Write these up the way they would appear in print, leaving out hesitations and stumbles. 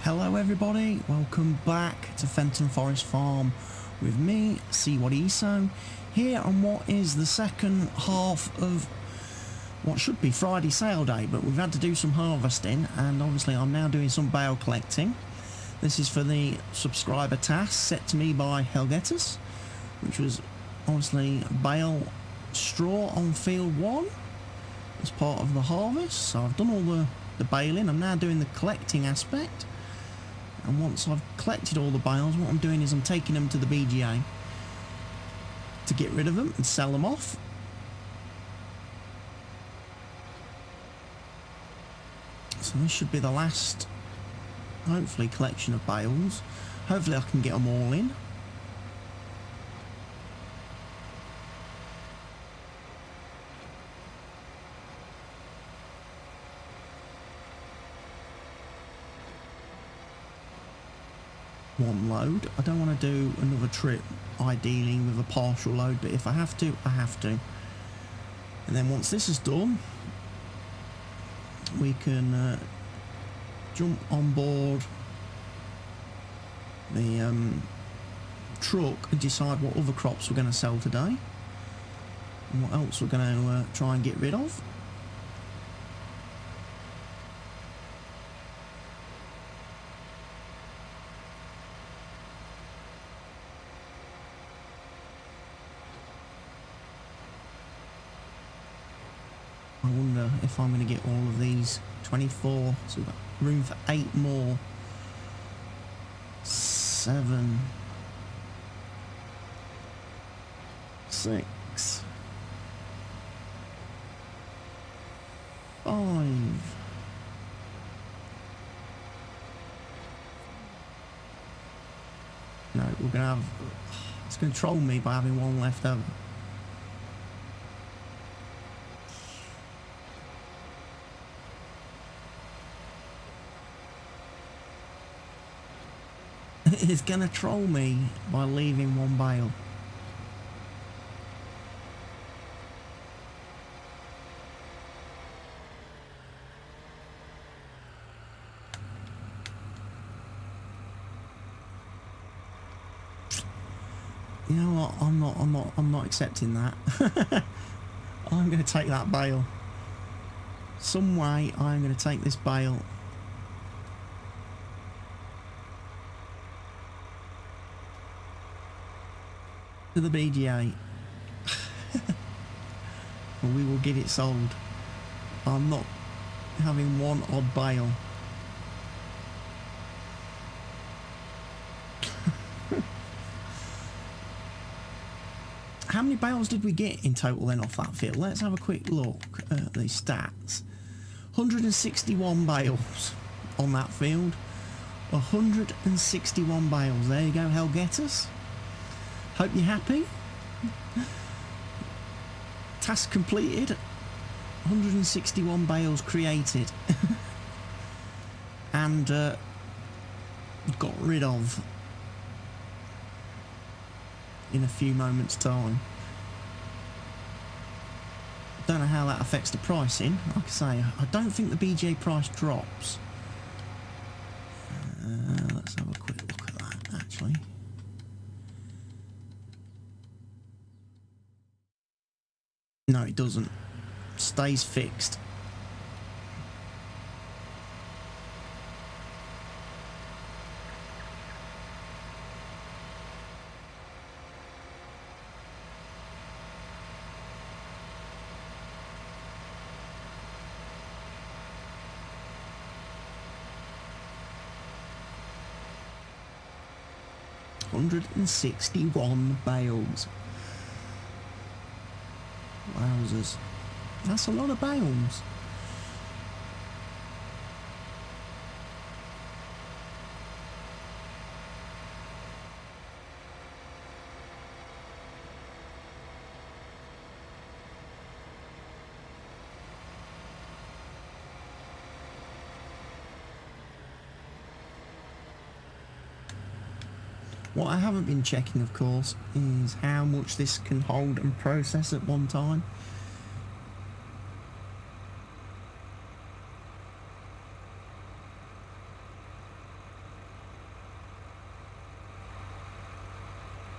Hello everybody, welcome back to Fenton Forest Farm with me, CWATTYESO, here on what is the second half of what should be Friday sale day, but we've had to do some harvesting and obviously I'm now doing some bale collecting. This is for the subscriber task set to me by Helgetus, which was obviously bale straw on field 1 as part of the harvest. So I've done all the baling, I'm now doing the collecting aspect. And once I've collected all the bales, what I'm doing is I'm taking them to the BGA to get rid of them and sell them off. So this should be the last, hopefully, collection of bales. Hopefully I can get them all in. One load. I don't want to do another trip ideally with a partial load, but if I have to, I have to. And then once this is done, we can jump on board the truck and decide what other crops we're going to sell today and what else we're going to try and get rid of. I wonder if I'm going to get all of these 24, so we've got room for 8 more. 7, 6, 5. No, we're going to have, it's going to troll me by having one left over. It's gonna troll me by leaving one bale. You know what? I'm not accepting that. I'm gonna take that bale. Some way I'm gonna take this bale. To the BGA. And we will get it sold. I'm not having one odd bale. How many bales did we get in total then off that field? Let's have a quick look at the stats. 161 bales on that field. 161 bales. There you go, Helgetus. Hope you're happy. Task completed. 161 bales created. And got rid of in a few moments' time. Don't know how that affects the pricing. Like I say, I don't think the BGA price drops. Let's have a quick look at that actually. No, it doesn't. Stays fixed. $161 bales. Wowzers. That's a lot of bales. What I haven't been checking, of course, is how much this can hold and process at one time.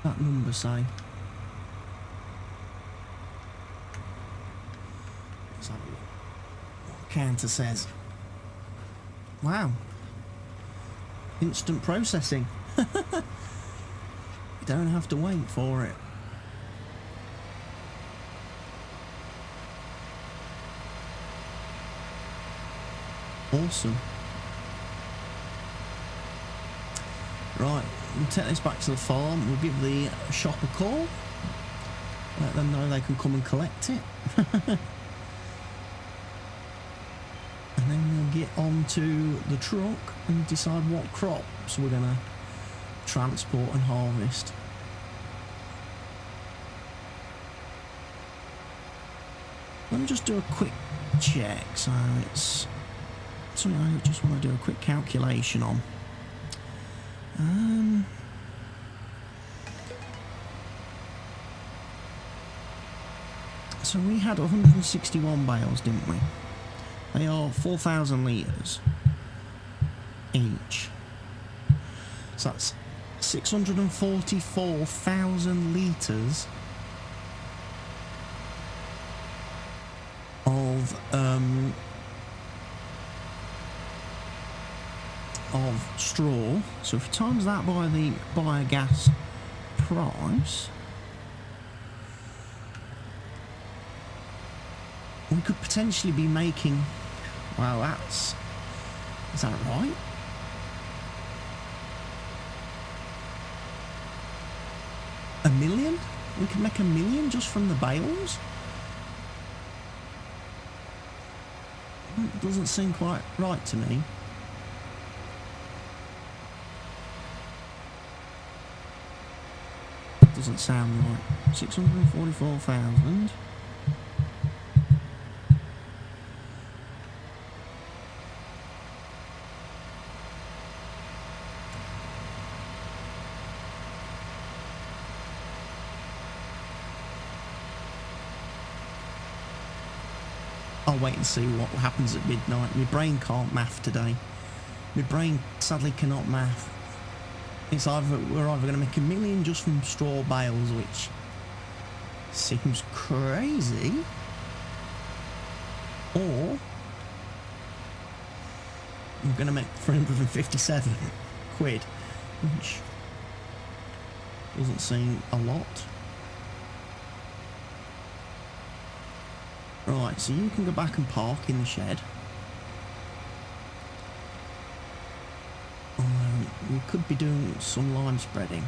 that number say? Let's have a look. What counter says? Wow. Instant processing. You don't have to wait for it. Awesome. Right, we'll take this back to the farm. We'll give the shop a call. Let them know they can come and collect it. And then we'll get onto the truck and decide what crops we're going to transport and harvest. Let me just do a quick check. So it's something I just want to do a quick calculation on. So we had 161 bales, didn't we? They are 4,000 litres each. So that's 644,000 litres of straw. So if you times that by the biogas price, we could potentially be making, wow, is that right? $1 million? We could make $1 million just from the bales? It doesn't seem quite right to me. Doesn't sound right. 644,000. I'll wait and see what happens at midnight. My brain can't math today. My brain sadly cannot math. It's we're either going to make $1 million just from straw bales, which seems crazy, or we're going to make 357 quid, which doesn't seem a lot. Right, so you can go back and park in the shed. We could be doing some lime spreading.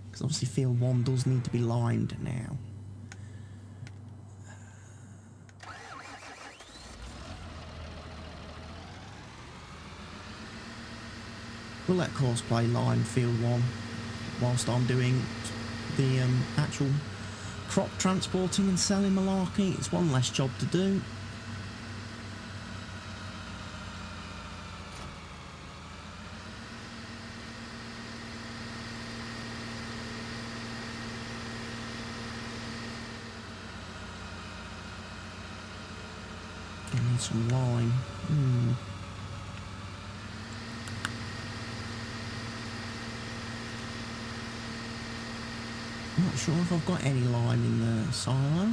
Because obviously field 1 does need to be limed now. We'll let Courseplay lime field 1 whilst I'm doing the actual crop transporting and selling malarkey. It's one less job to do. I need some lime. I'm not sure if I've got any lime in the silo.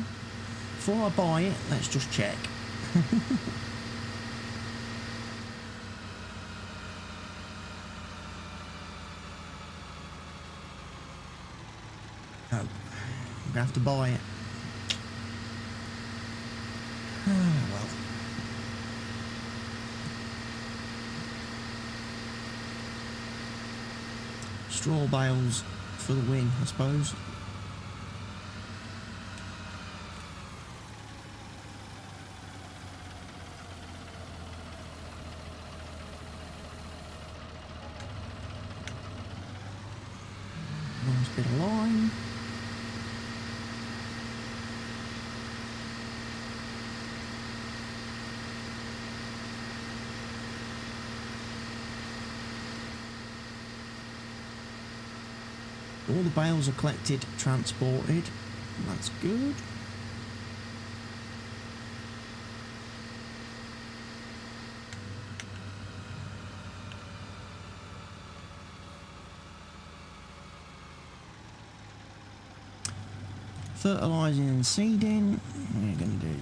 Before I buy it, let's just check. Oh, I'm gonna have to buy it. Oh well. Straw bales for the win, I suppose. Nice bit of lime. All the bales are collected, transported. That's good. fertilising and seeding, we're going to do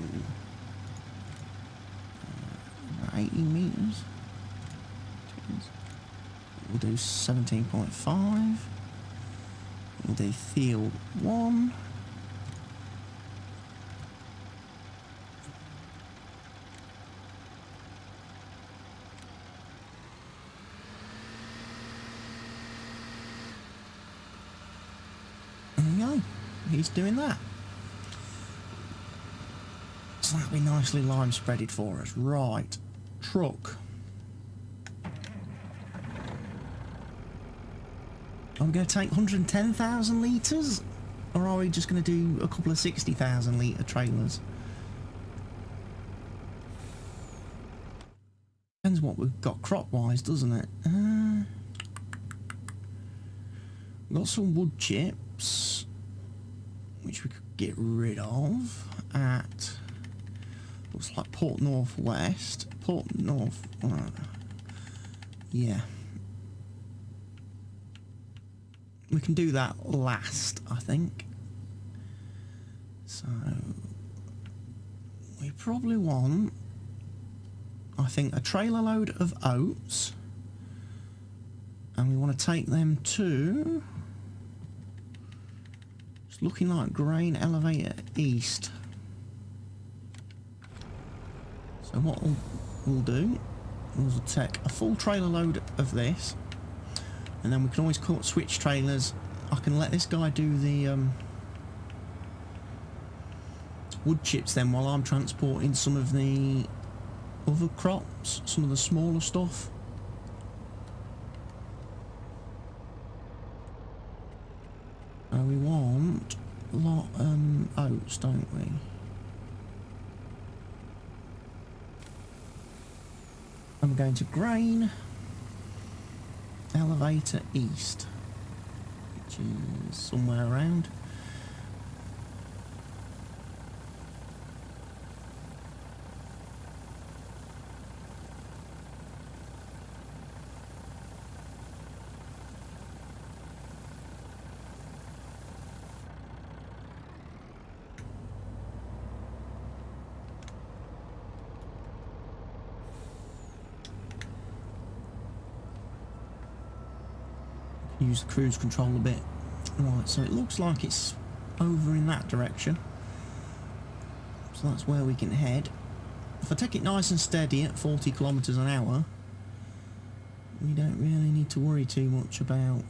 80 metres. We'll do 17.5. We'll do field 1. There we go. He's doing that. So that'll be nicely lime spreaded for us. Right. Truck. Are we going to take 110,000 litres? Or are we just going to do a couple of 60,000 litre trailers? Depends what we've got crop-wise, doesn't it? We've got some wood chips, which we could get rid of at, looks like Port Northwest. Port North, yeah. We can do that last, I think. So we probably want, I think, a trailer load of oats, and we want to take them to, it's looking like grain elevator east. So what we'll do is we'll take a full trailer load of this, and then we can always switch trailers. I can let this guy do the wood chips then while I'm transporting some of the other crops, some of the smaller stuff. We want a lot oats, don't we? I'm going to grain elevator east, which is somewhere around. Use the cruise control a bit. Right, so it looks like it's over in that direction. So that's where we can head. If I take it nice and steady at 40 kilometres an hour, we don't really need to worry too much about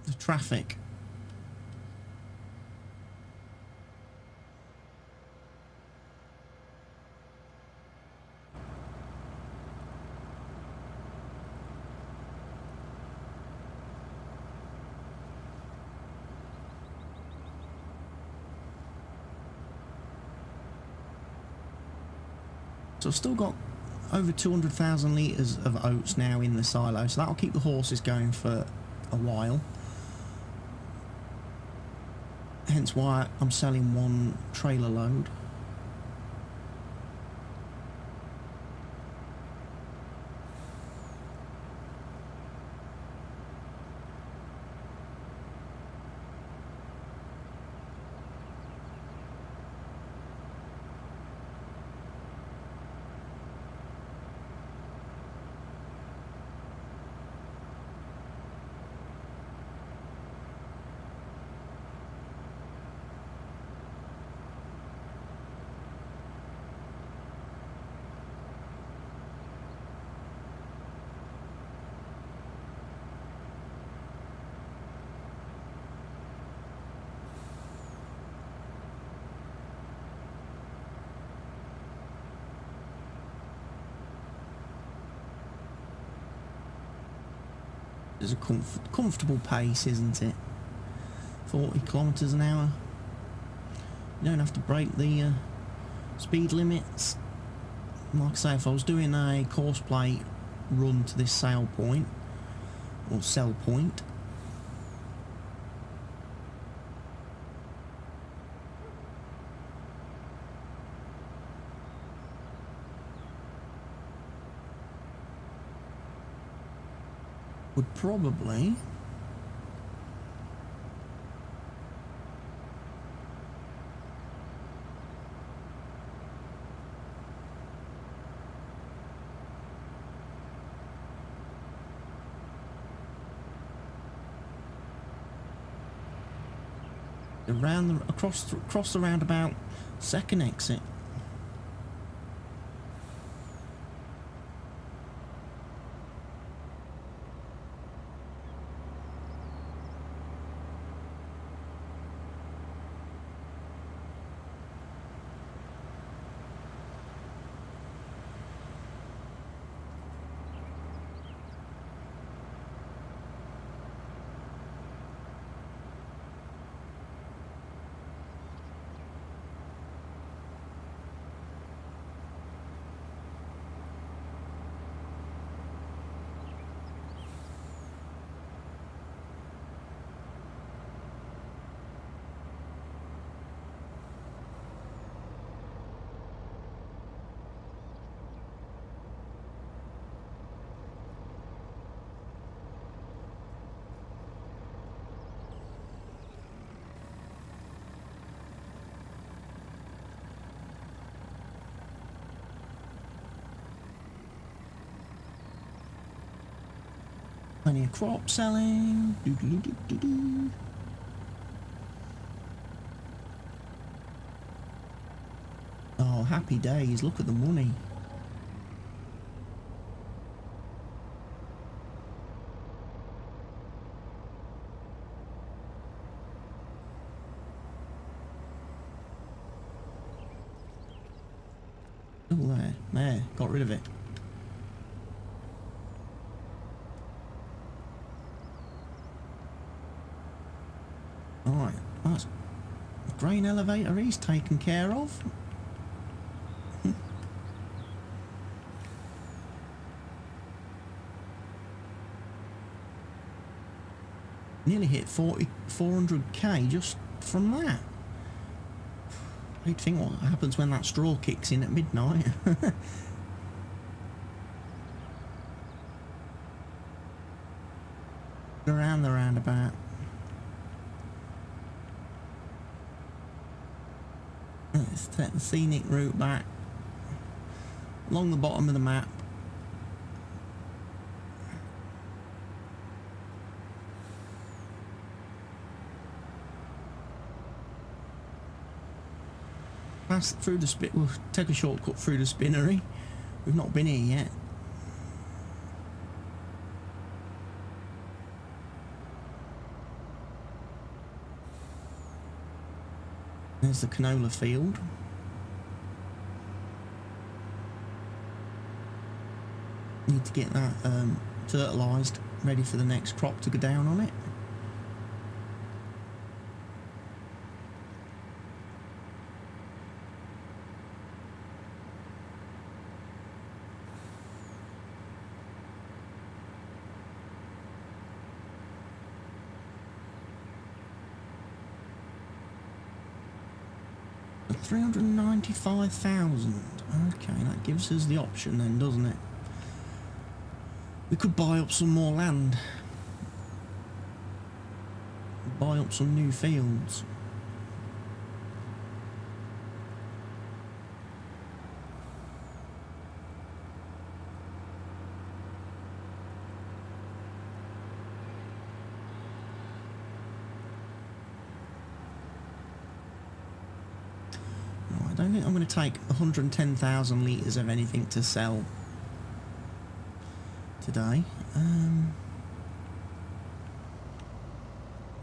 the traffic. So I've still got over 200,000 litres of oats now in the silo, so that'll keep the horses going for a while. Hence why I'm selling one trailer load. It's a comfortable pace, isn't it? 40 kilometres an hour. You don't have to break the speed limits. Like I say, if I was doing a course plate run to this sale point, or sell point, would probably Around the across the roundabout, second exit. Plenty of crop selling. Doo-doo-doo-doo-doo. Oh, happy days. Look at the money. Oh, there. Got rid of it. Alright, that's the grain elevator he's taken care of. Nearly hit 400k just from that. I'd think what happens when that straw kicks in at midnight. Around the roundabout. Let's take the scenic route back along the bottom of the map. Pass through the spit. We'll take a shortcut through the spinnery. We've not been here yet. There's the canola field. Need to get that fertilised, ready for the next crop to go down on it. $395,000. Okay, that gives us the option then, doesn't it? We could buy up some more land. Buy up some new fields. I don't think I'm going to take 110,000 litres of anything to sell today.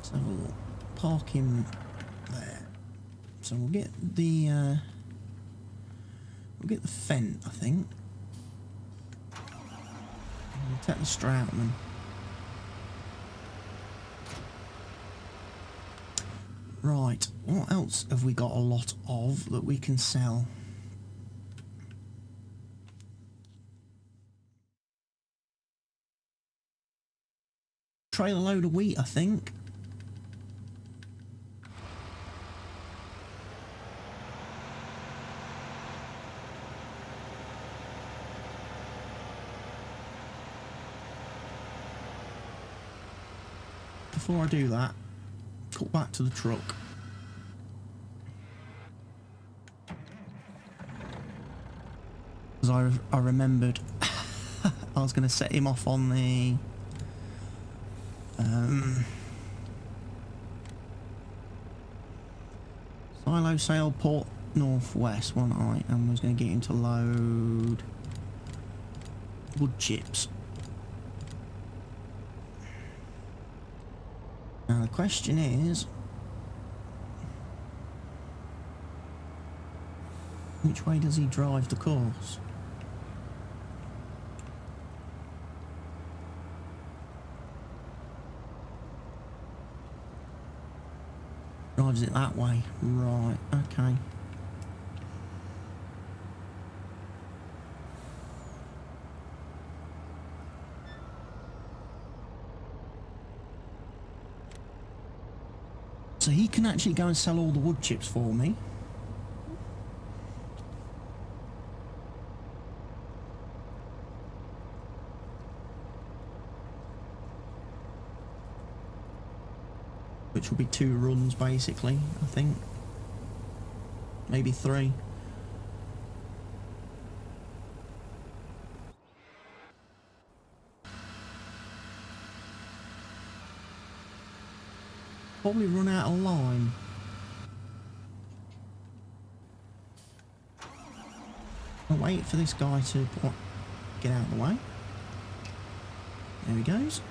So we'll park him there. So we'll get the Fenton, I think. We'll take the Stroughton. Right, what else have we got a lot of that we can sell? Trailer load of wheat, I think. Before I do that, cut back to the truck. Because I remembered I was going to set him off on the Silo sail port northwest, wasn't I? And was going to get him to load wood chips. Now the question is, which way does he drive the course? Drives it that way. Right, okay. So he can actually go and sell all the wood chips for me. Which will be 2 runs basically, I think. Maybe 3. Probably run out of line. I'll wait for this guy to get out of the way. There he goes.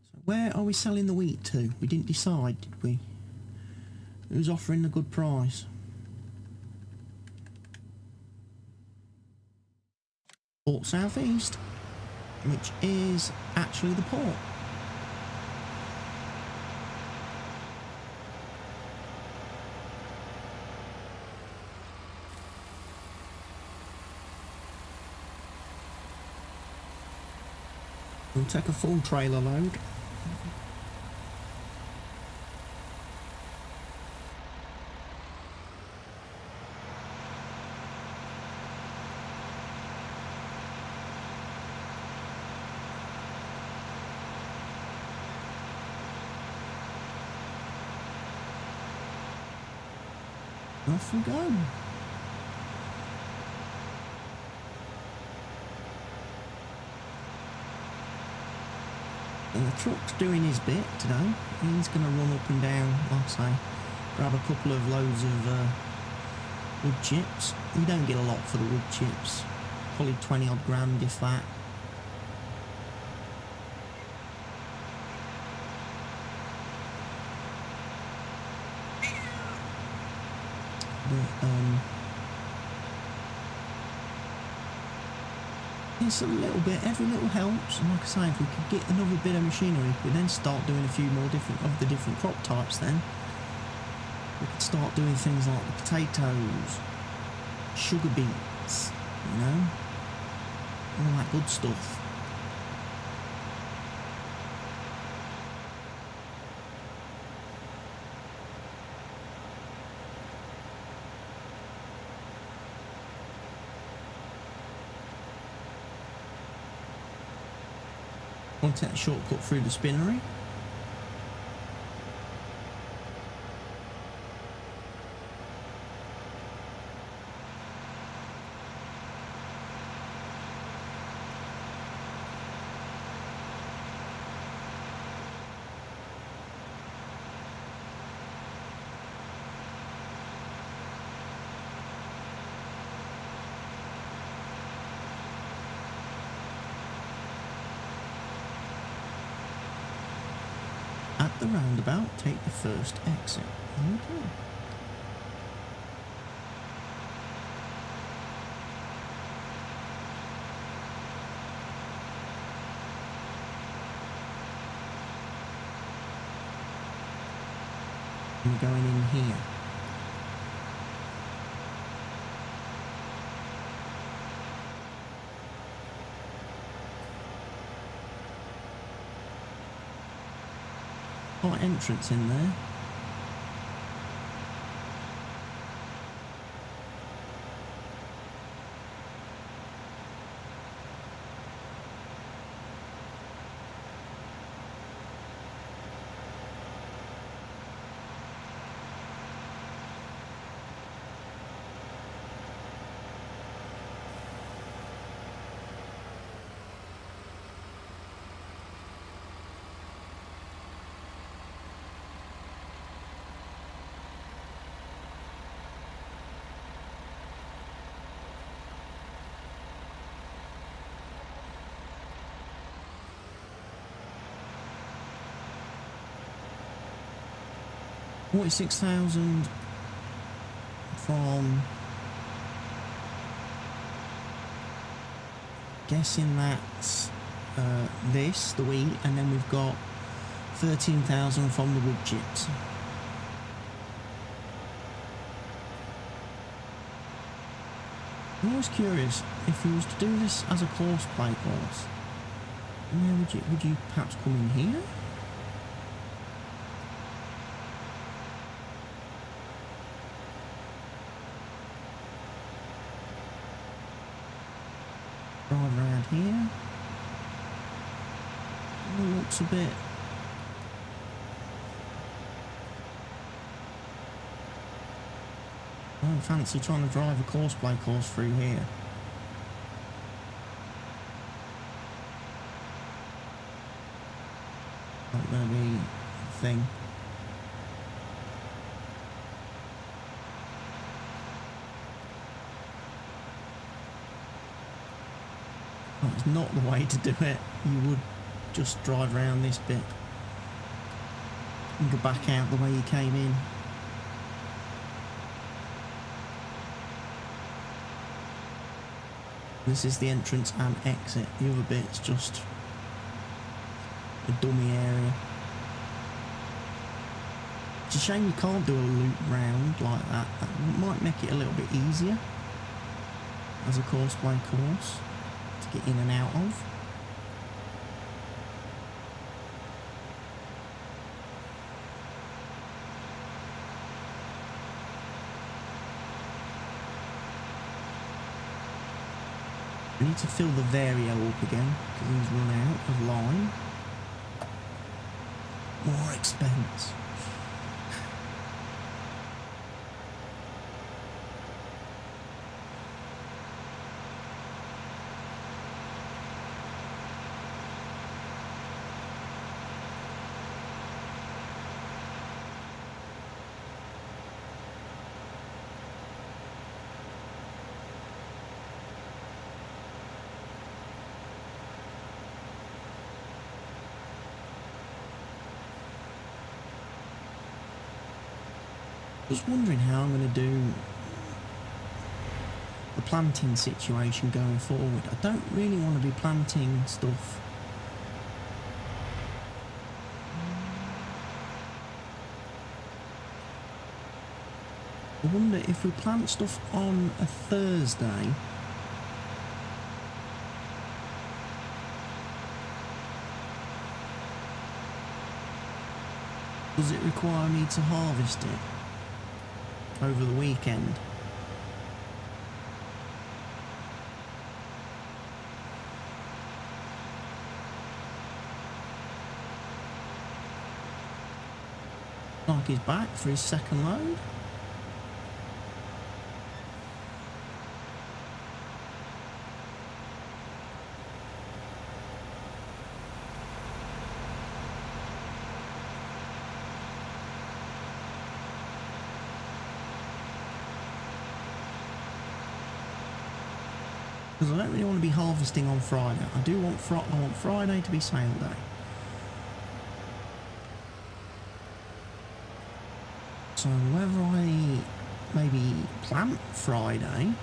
So where are we selling the wheat to? We didn't decide, did we? Who's offering a good price? Port Southeast, which is actually the port. We'll take a full trailer load. Off we go. And the truck's doing his bit today. He's going to run up and down, like I say, grab a couple of loads of wood chips. We don't get a lot for the wood chips, probably 20 odd grand if that. But, it's a little bit, every little helps, and like I say, if we could get another bit of machinery, we then start doing a few more different crop types then. We could start doing things like the potatoes, sugar beets, you know, all that good stuff. Want to take a shortcut through the spinnery. At the roundabout, take the first exit. Okay. I'm going in here. Got entrance in there. 46,000 from, guessing that's this, the wheat, and then we've got 13,000 from the wood chips. I'm always curious, if you was to do this as a course play course, where would you perhaps come in here? Drive around here. Oh, looks a bit. I don't fancy trying to drive a course play course through here. Not gonna be a thing. That's not the way to do it. You would just drive around this bit and go back out the way you came in. This is the entrance and exit. The other bit's just a dummy area. It's a shame you can't do a loop round like that. That might make it a little bit easier as a course play course to get in and out of. We need to fill the Vario up again because he's run out of line. More expense. I was wondering how I'm going to do the planting situation going forward. I don't really want to be planting stuff I wonder if we plant stuff on a Thursday, does it require me to harvest it over the weekend? Like he's back for his second load. Because I don't really want to be harvesting on Friday. I do want I want Friday to be sale day. So whether I maybe plant Friday,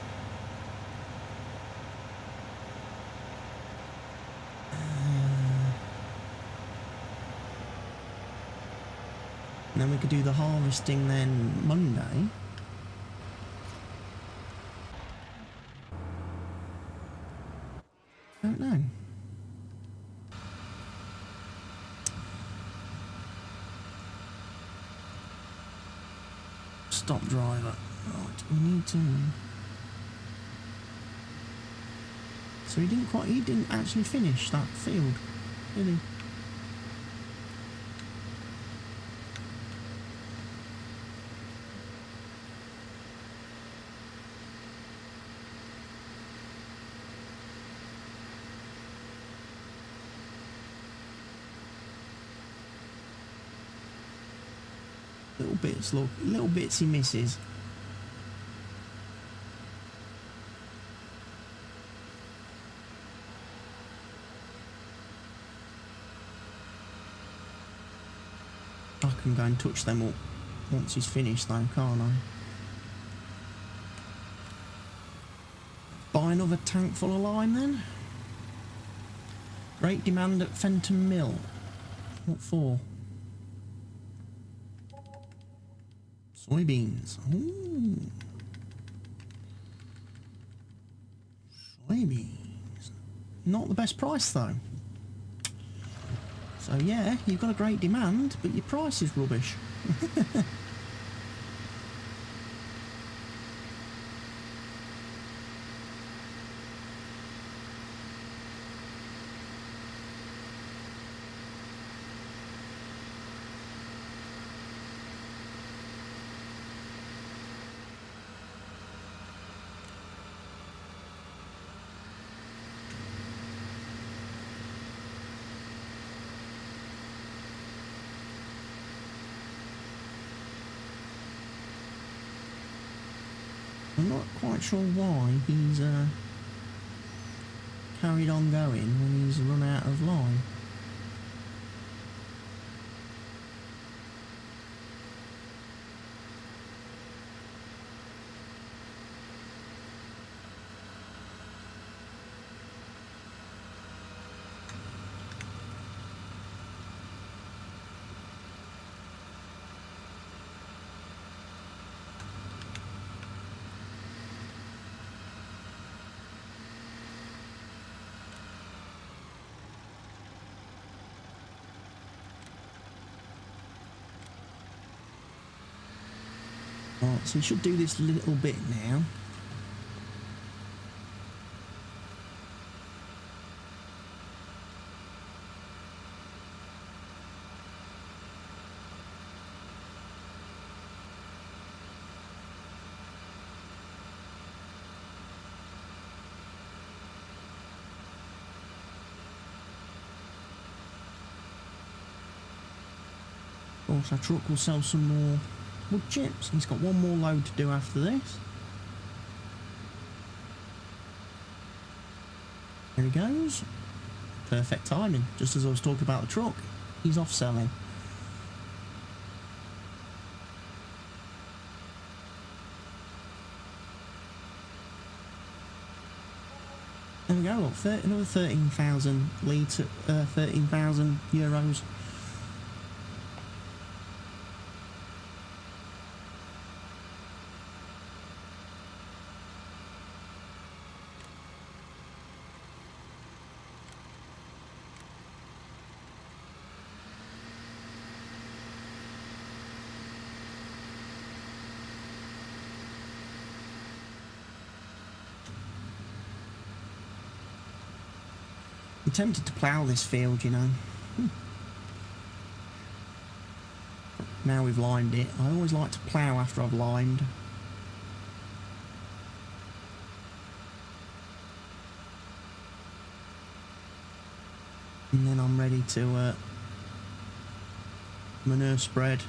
and then we could do the harvesting then Monday. Don't know. Stop driver. Right, we need to. So he didn't actually finish that field, did he? Little bits he misses. I can go and touch them up. once he's finished though, can't I? Buy another tank full of lime then. Great demand at Fenton Mill. What for? Soybeans. Ooh. Soybeans. Not the best price though. So yeah, you've got a great demand, but your price is rubbish. I'm not quite sure why he's carried on going when he's run out of line. Right, so we should do this little bit now. Of course, our truck will sell some more wood chips. He's got one more load to do after this. There he goes. Perfect timing. Just as I was talking about the truck, he's off selling. There we go. Look, another 13,000 litre, 13,000 euros. I'm tempted to plough this field, you know. Now we've limed it. I always like to plough after I've limed. And then I'm ready to manure spread,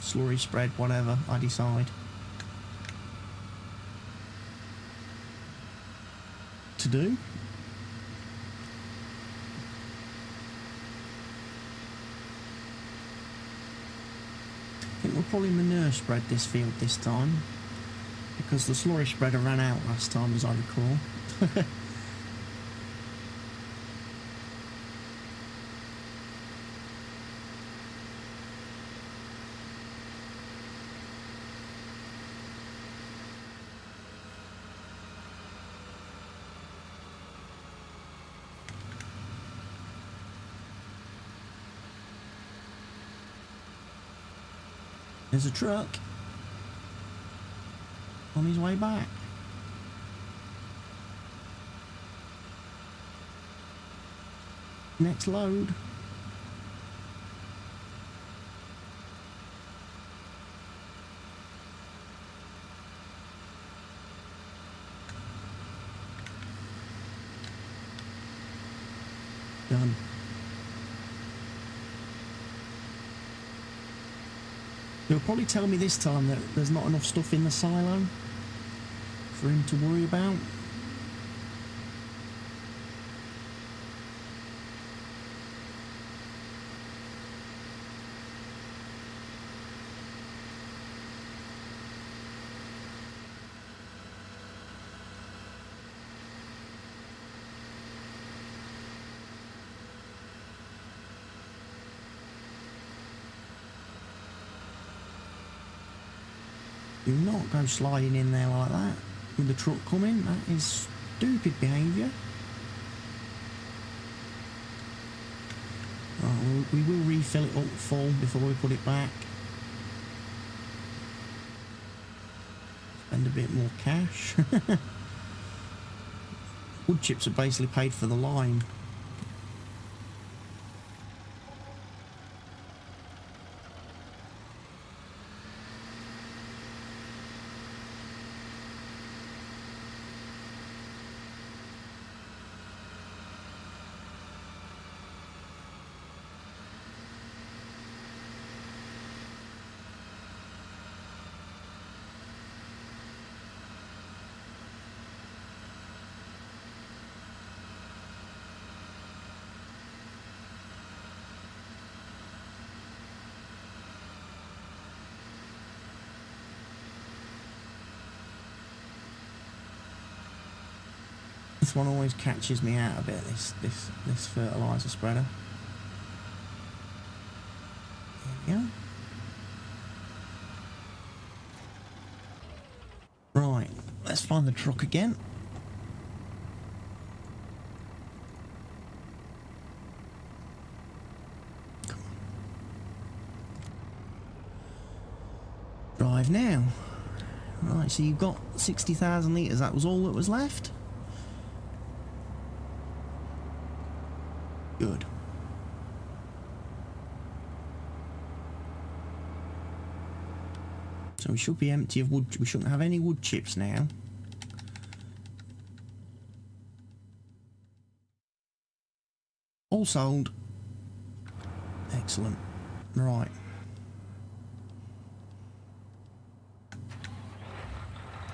slurry spread, whatever I decide to do. I think we'll probably manure spread this field this time, because the slurry spreader ran out last time, as I recall. There's a truck on his way back. Next load. Done. They'll probably tell me this time that there's not enough stuff in the silo for him to worry about. Do not go sliding in there like that with the truck coming. That is stupid behaviour. Right, we will refill it up full before we put it back. Spend a bit more cash. Wood chips are basically paid for the line. This one always catches me out a bit, this fertiliser spreader. There we go. Right, let's find the truck again. Come on. Drive now. Right, so you've got 60,000 litres, that was all that was left? Good. So we should be empty of wood. We shouldn't have any wood chips now. All sold. Excellent. Right.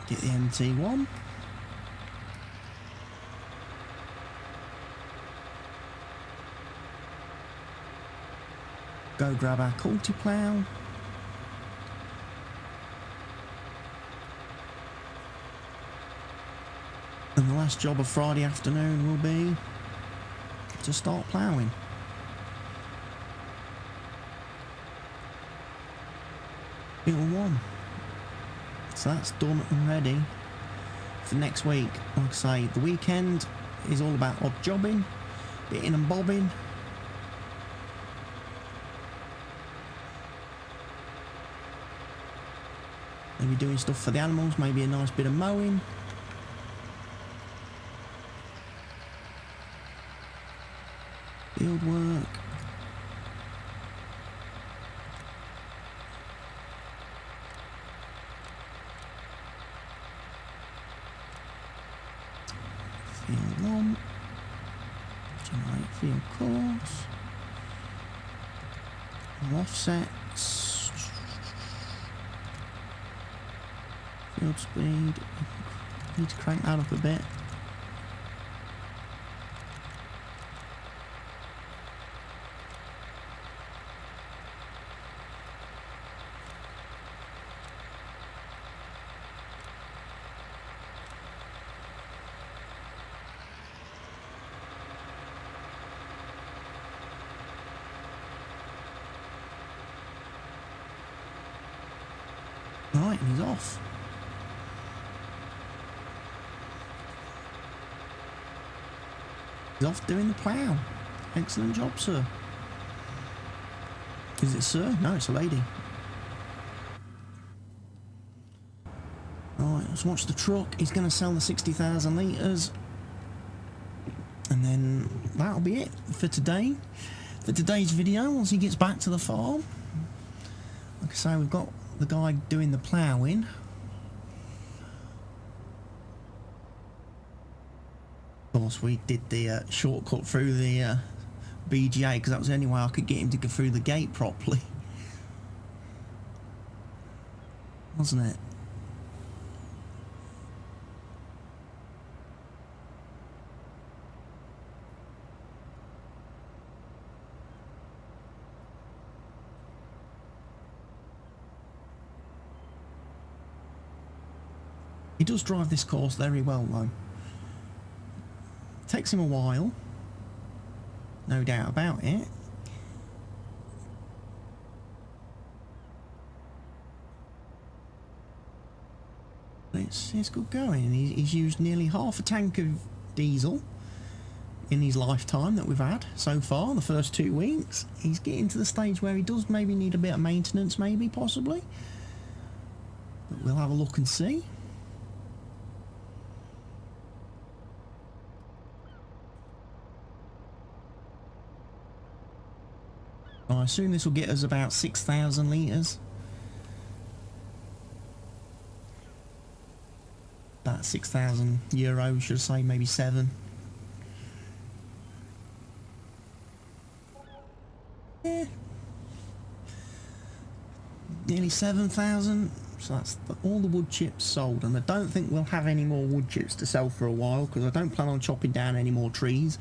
Get the MT1. Go grab our culti plough. And the last job of Friday afternoon will be to start ploughing. Field 1. So that's done and ready for next week. Like I say, the weekend is all about odd jobbing, bitting and bobbing. Maybe doing stuff for the animals, maybe a nice bit of mowing. Field work. Field 1. Generate field course. Offsets. Field speed. Need to crank that up a bit. Right, and he's off. He's off doing the plough. Excellent job, sir. Is it sir? No, it's a lady. Right, let's watch the truck. He's going to sell the 60,000 litres. And then that'll be it for today. For today's video, once he gets back to the farm. Like I say, we've got the guy doing the ploughing. Of course, we did the shortcut through the BGA because that was the only way I could get him to go through the gate properly. Wasn't it? He does drive this course very well though. Takes him a while, no doubt about it. It's good going. He's used nearly half a tank of diesel in his lifetime that we've had so far, the first 2 weeks. He's getting to the stage where he does maybe need a bit of maintenance, maybe, possibly. But we'll have a look and see. I assume this will get us about 6,000 litres. About 6,000 euros, should I say, maybe 7. Yeah. Nearly 7,000. So that's all the wood chips sold, and I don't think we'll have any more wood chips to sell for a while, because I don't plan on chopping down any more trees.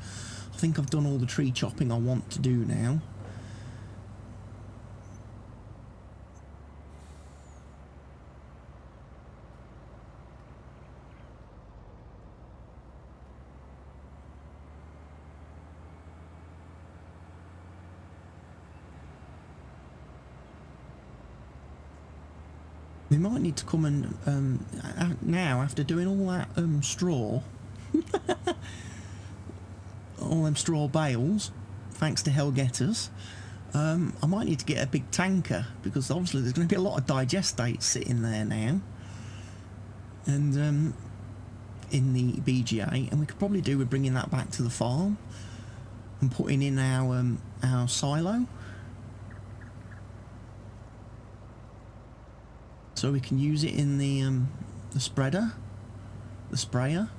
I think I've done all the tree chopping I want to do now. We might need to come and, now, after doing all that straw, all them straw bales, thanks to Hellgetters, I might need to get a big tanker, because obviously there's going to be a lot of digestate sitting there now, and in the BGA, and we could probably do with bringing that back to the farm and putting in our silo, so we can use it in the spreader, the sprayer.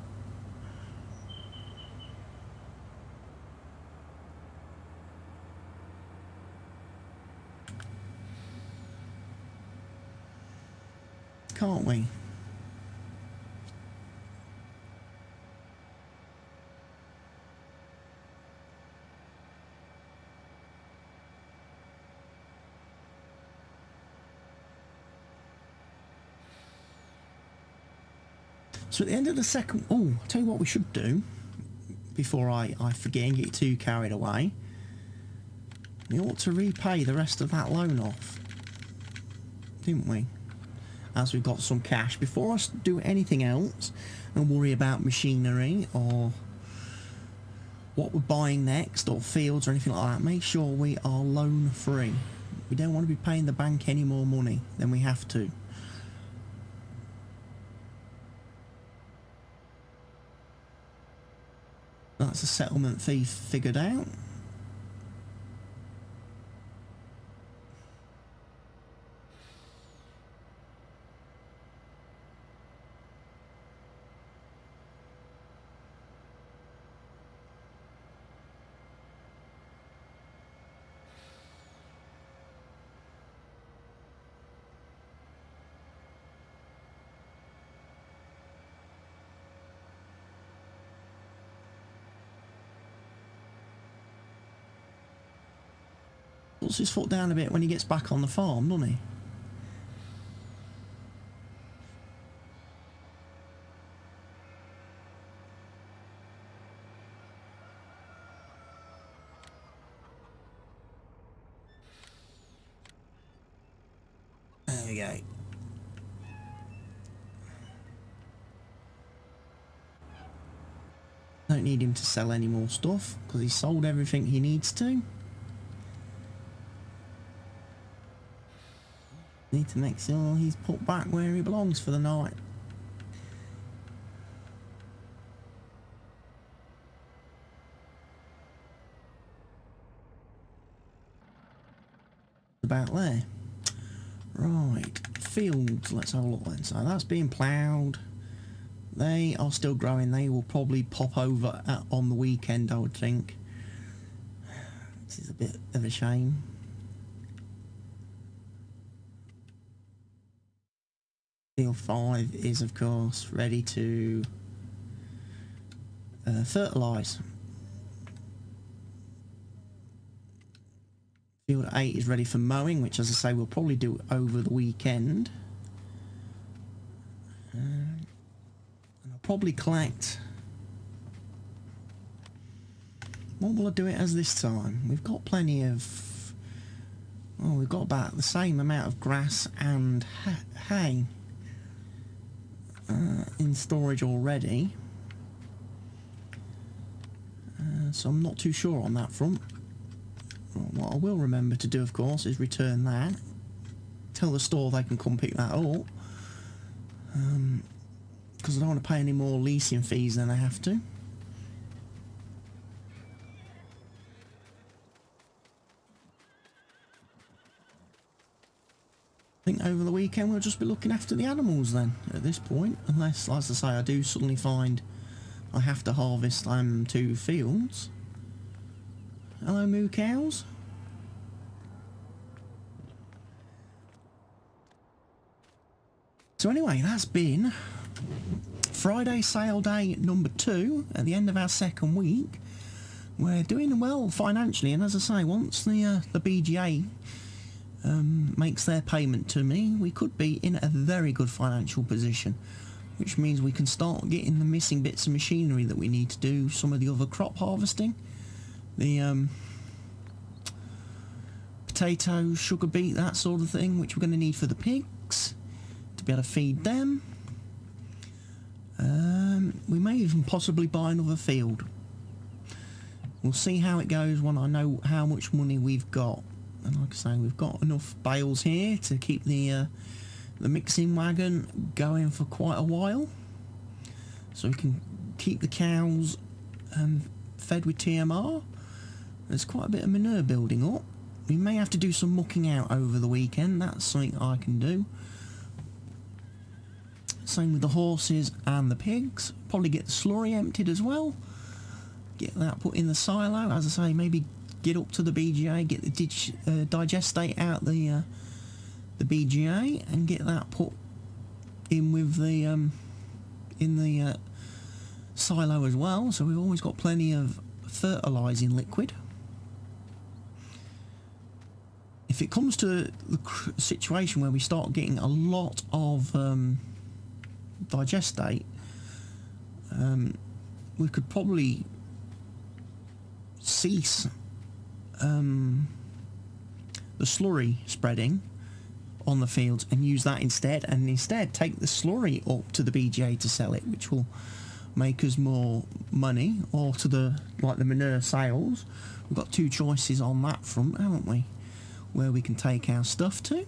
Can't we? So at the end of the second... Oh, I'll tell you what we should do, before I forget and get too carried away. We ought to repay the rest of that loan off, didn't we? As we've got some cash, before us do anything else and worry about machinery or what we're buying next or fields or anything like that. Make sure we are loan free. We don't want to be paying the bank any more money than we have to. That's a settlement fee figured out. Puts his foot down a bit when he gets back on the farm, doesn't he? There we go. Don't need him to sell any more stuff because he's sold everything he needs to. Need to make sure he's put back where he belongs for the night. About there. Right, fields, let's have a look then. So that's being ploughed. They are still growing. They will probably pop over on the weekend, I would think. This is a bit of a shame. Field 5 is, of course, ready to fertilise. Field 8 is ready for mowing, which, as I say, we'll probably do over the weekend. And I'll probably collect... What will I do it as this time? We've got plenty of... Oh, we've got about the same amount of grass and hay. in storage already. So I'm not too sure on that front. What I will remember to do, of course, is return that. Tell the store they can come pick that up. Because I don't want to pay any more leasing fees than I have to. I think over the weekend we'll just be looking after the animals then, at this point. Unless, as I say, I do suddenly find I have to harvest them 2 fields. Hello, moo cows. So anyway, that's been Friday sale day number 2 at the end of our second week. We're doing well financially, and as I say, once the BGA makes their payment to me, we could be in a very good financial position, which means we can start getting the missing bits of machinery that we need to do some of the other crop harvesting. The potato, sugar beet, that sort of thing, which we're going to need for the pigs to be able to feed them. We may even possibly buy another field. We'll see how it goes when I know how much money we've got. And like I say, we've got enough bales here to keep the mixing wagon going for quite a while. So we can keep the cows fed with TMR. There's quite a bit of manure building up. We may have to do some mucking out over the weekend. That's something I can do. Same with the horses and the pigs. Probably get the slurry emptied as well. Get that put in the silo. As I say, maybe get up to the BGA, get the digestate out the BGA, and get that put in with the in the silo as well. So we've always got plenty of fertilising liquid. If it comes to the situation where we start getting a lot of digestate, we could probably cease the slurry spreading on the fields and use that instead, and instead take the slurry up to the BGA to sell it, which will make us more money, or to the manure sales. We've got 2 choices on that front, haven't we, where we can take our stuff to.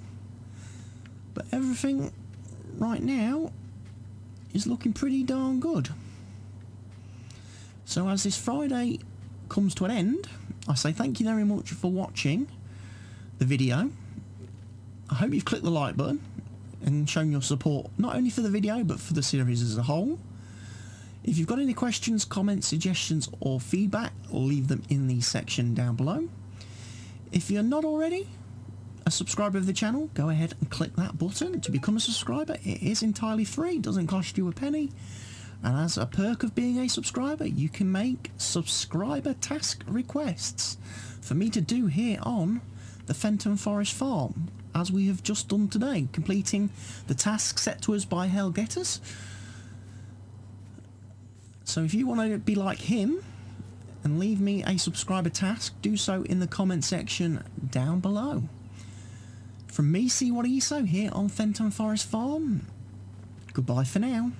But everything right now is looking pretty darn good. So as this Friday comes to an end, I say thank you very much for watching the video. I hope you've clicked the like button and shown your support, not only for the video but for the series as a whole. If you've got any questions, comments, suggestions or feedback, leave them in the section down below. If you're not already a subscriber of the channel, go ahead and click that button to become a subscriber. It is entirely free, doesn't cost you a penny. And as a perk of being a subscriber, you can make subscriber task requests for me to do here on the Fenton Forest Farm, as we have just done today, completing the task set to us by Hellgetters. So if you want to be like him and leave me a subscriber task, do so in the comment section down below. From me, CWATTYESO, here on Fenton Forest Farm, goodbye for now.